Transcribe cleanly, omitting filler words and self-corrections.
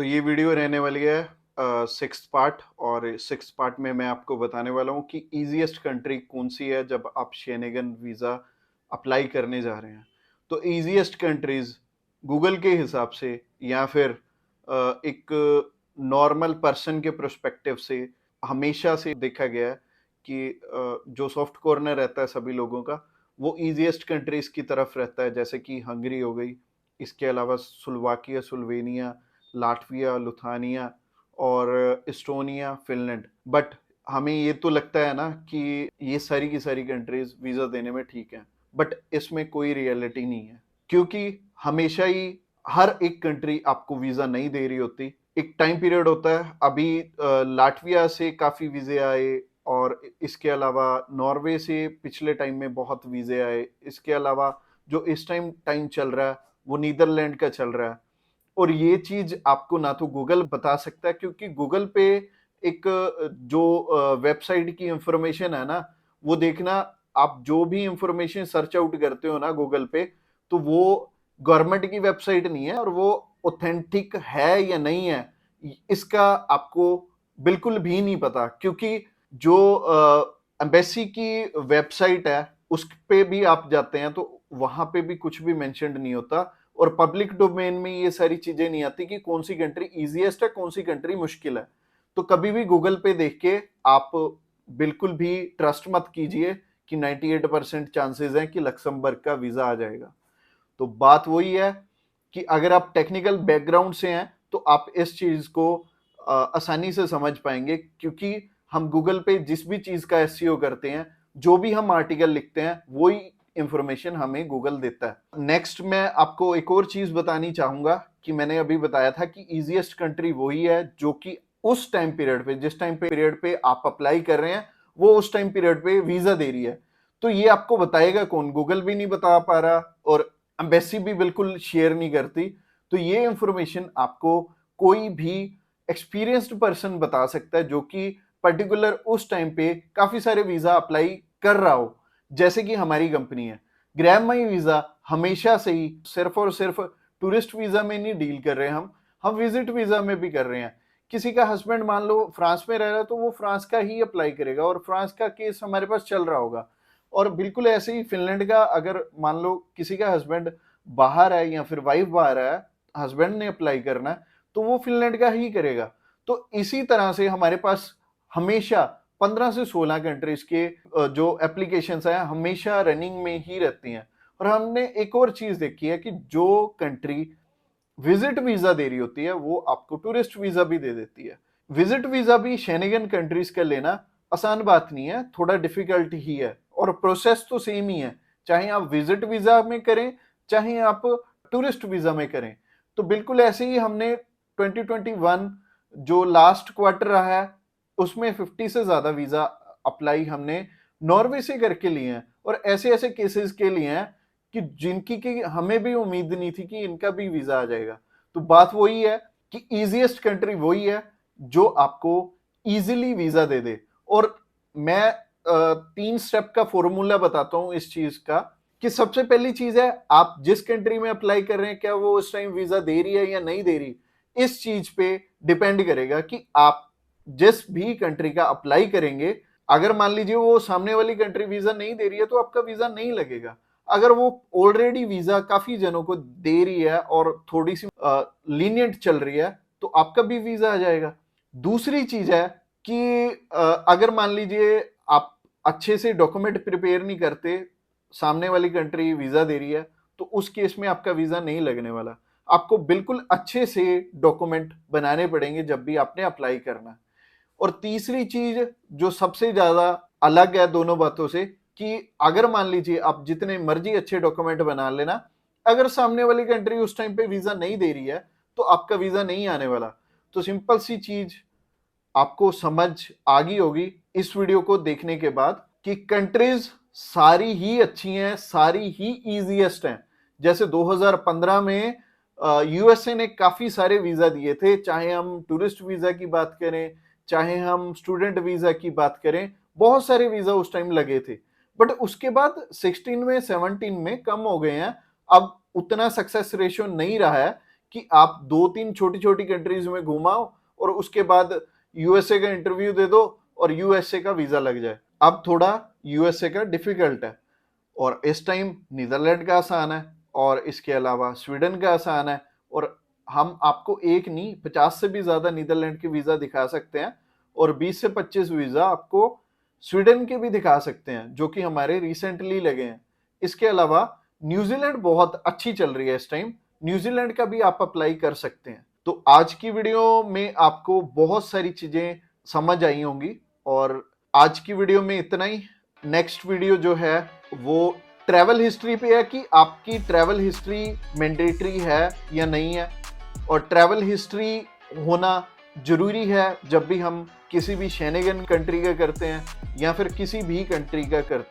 तो ये वीडियो रहने वाली है सिक्स्थ पार्ट, और सिक्स्थ पार्ट में मैं आपको बताने वाला हूँ कि इजीएस्ट कंट्री कौन सी है जब आप शेनेगन वीज़ा अप्लाई करने जा रहे हैं। तो इजीएस्ट कंट्रीज गूगल के हिसाब से या फिर एक नॉर्मल पर्सन के प्रोस्पेक्टिव से हमेशा से देखा गया है कि जो सॉफ्ट कॉर्नर रहता है सभी लोगों का वो इजीएस्ट कंट्रीज की तरफ रहता है, जैसे कि हंगरी हो गई, इसके अलावा स्लोवाकिया, स्लोवेनिया, लाटविया, लुथानिया और एस्टोनिया, फिनलैंड। बट हमें ये तो लगता है ना कि ये सारी की सारी कंट्रीज वीज़ा देने में ठीक हैं, बट इसमें कोई रियलिटी नहीं है, क्योंकि हमेशा ही हर एक कंट्री आपको वीज़ा नहीं दे रही होती। एक टाइम पीरियड होता है, अभी लाटविया से काफ़ी वीज़े आए, और इसके अलावा नॉर्वे से पिछले टाइम में बहुत वीज़े आए। इसके अलावा जो इस टाइम चल रहा है वो नीदरलैंड का चल रहा है। और ये चीज आपको ना तो गूगल बता सकता है, क्योंकि गूगल पे एक जो वेबसाइट की इंफॉर्मेशन है ना, वो देखना, आप जो भी इंफॉर्मेशन सर्च आउट करते हो ना गूगल पे, तो वो गवर्नमेंट की वेबसाइट नहीं है, और वो ऑथेंटिक है या नहीं है इसका आपको बिल्कुल भी नहीं पता, क्योंकि जो एम्बेसी की वेबसाइट है उस पे भी आप जाते हैं तो वहां पे भी कुछ भी मेंशन्ड नहीं होता, और पब्लिक डोमेन में ये सारी चीजें नहीं आती कि कौन सी कंट्री इजीएस्ट है, कौन सी कंट्री मुश्किल है। तो कभी भी गूगल पे देख के आप बिल्कुल भी ट्रस्ट मत कीजिए कि 98% चांसेस हैं कि लक्समबर्ग का वीजा आ जाएगा। तो बात वही है कि अगर आप टेक्निकल बैकग्राउंड से हैं तो आप इस चीज को आसानी से समझ पाएंगे, क्योंकि हम गूगल पे जिस भी चीज का एसईओ करते हैं, जो भी हम आर्टिकल लिखते हैं, वही इंफॉर्मेशन हमें गूगल देता है। नेक्स्ट मैं आपको एक और चीज बतानी चाहूंगा कि मैंने अभी बताया था कि इजीएस्ट कंट्री वही है जो कि उस टाइम पीरियड पे, जिस टाइम पीरियड पे आप अप्लाई कर रहे हैं, वो उस टाइम पीरियड पे वीजा दे रही है। तो ये आपको बताएगा कौन? गूगल भी नहीं बता पा रहा, और एम्बेसी भी बिल्कुल शेयर नहीं करती। तो ये इंफॉर्मेशन आपको कोई भी एक्सपीरियंस्ड पर्सन बता सकता है जो कि पर्टिकुलर उस टाइम पे काफी सारे वीजा अप्लाई कर रहा हो, जैसे कि हमारी कंपनी है ग्रैब माई वीजा। हमेशा से ही सिर्फ और सिर्फ टूरिस्ट वीजा में नहीं डील कर रहे हैं, हम विजिट वीजा में भी कर रहे हैं। किसी का हस्बैंड मान लो फ्रांस में रह रहा है तो वो फ्रांस का ही अप्लाई करेगा, और फ्रांस का केस हमारे पास चल रहा होगा। और बिल्कुल ऐसे ही फिनलैंड का, अगर मान लो किसी का हस्बैंड बाहर है या फिर वाइफ बाहर है, हस्बैंड ने अप्लाई करना है, तो वो फिनलैंड का ही करेगा। तो इसी तरह से हमारे पास हमेशा 15 से 16 कंट्रीज के जो एप्लीकेशंस हैं हमेशा रनिंग में ही रहती हैं। और हमने एक और चीज देखी है कि जो कंट्री विजिट वीजा दे रही होती है वो आपको टूरिस्ट वीजा भी दे देती है। विजिट वीजा भी शेनेगन कंट्रीज का लेना आसान बात नहीं है, थोड़ा डिफिकल्ट ही है, और प्रोसेस तो सेम ही है, चाहे आप विजिट वीजा में करें चाहे आप टूरिस्ट वीजा में करें। तो बिल्कुल ऐसे ही हमने 2021 जो लास्ट क्वार्टर रहा है उसमें 50 से ज्यादा वीजा अप्लाई हमने नॉर्वे से करके लिए हैं, और ऐसे ऐसे केसेस के लिए हैं कि जिनकी की हमें भी उम्मीद नहीं थी कि इनका भी वीजा आ जाएगा। तो बात वही है कि इजीएस्ट कंट्री वही है जो आपको इजीली वीजा दे दे। और मैं 3 स्टेप का फॉर्मूला बताता हूं इस चीज का, कि सबसे पहली चीज है, आप जिस कंट्री में अप्लाई कर रहे हैं क्या वो उस टाइम वीजा दे रही है या नहीं दे रही। इस चीज पे डिपेंड करेगा कि आप जिस भी कंट्री का अप्लाई करेंगे, अगर मान लीजिए वो सामने वाली कंट्री वीजा नहीं दे रही है तो आपका वीजा नहीं लगेगा। अगर वो ऑलरेडी वीजा काफी जनों को दे रही है और थोड़ी सी लीनियंट चल रही है तो आपका भी वीजा आ जाएगा। दूसरी चीज है कि अगर मान लीजिए आप अच्छे से डॉक्यूमेंट प्रिपेयर नहीं करते, सामने वाली कंट्री वीजा दे रही है, तो उस केस में आपका वीजा नहीं लगने वाला। आपको बिल्कुल अच्छे से डॉक्यूमेंट बनाने पड़ेंगे जब भी आपने अप्लाई करना है। और तीसरी चीज जो सबसे ज्यादा अलग है दोनों बातों से, कि अगर मान लीजिए आप जितने मर्जी अच्छे डॉक्यूमेंट बना लेना, अगर सामने वाली कंट्री उस टाइम पे वीजा नहीं दे रही है तो आपका वीजा नहीं आने वाला। तो सिंपल सी चीज आपको समझ आ गई होगी इस वीडियो को देखने के बाद कि कंट्रीज सारी ही अच्छी हैं, सारी ही इजीएस्ट हैं। जैसे 2015 में यूएसए ने काफी सारे वीजा दिए थे, चाहे हम टूरिस्ट वीजा की बात करें चाहे हम स्टूडेंट वीजा की बात करें, बहुत सारे वीजा उस टाइम लगे थे। बट उसके बाद 16 में 17 में कम हो गए हैं। अब उतना सक्सेस रेशियो नहीं रहा है कि आप 2-3 छोटी-छोटी कंट्रीज में घुमाओ और उसके बाद यूएसए का इंटरव्यू दे दो और यूएसए का वीजा लग जाए। अब थोड़ा यूएसए का डिफिकल्ट है और इस टाइम नीदरलैंड का आसान है और इसके अलावा स्वीडन का आसान है और हम आपको एक नहीं 50 से भी ज्यादा नीदरलैंड के वीजा दिखा सकते हैं और 20 से 25 वीजा आपको स्वीडन के भी दिखा सकते हैं जो कि हमारे रिसेंटली लगे हैं। इसके अलावा न्यूजीलैंड बहुत अच्छी चल रही है इस टाइम, न्यूजीलैंड का भी आप अप्लाई कर सकते हैं। तो आज की वीडियो में आपको बहुत सारी चीजें समझ आई होंगी और आज की वीडियो में इतना ही। नेक्स्ट वीडियो जो है वो ट्रैवल हिस्ट्री पे है कि आपकी ट्रैवल हिस्ट्री मैंडेटरी है या नहीं है और ट्रैवल हिस्ट्री होना जरूरी है जब भी हम किसी भी शेनेगन कंट्री का करते हैं या फिर किसी भी कंट्री का करते हैं।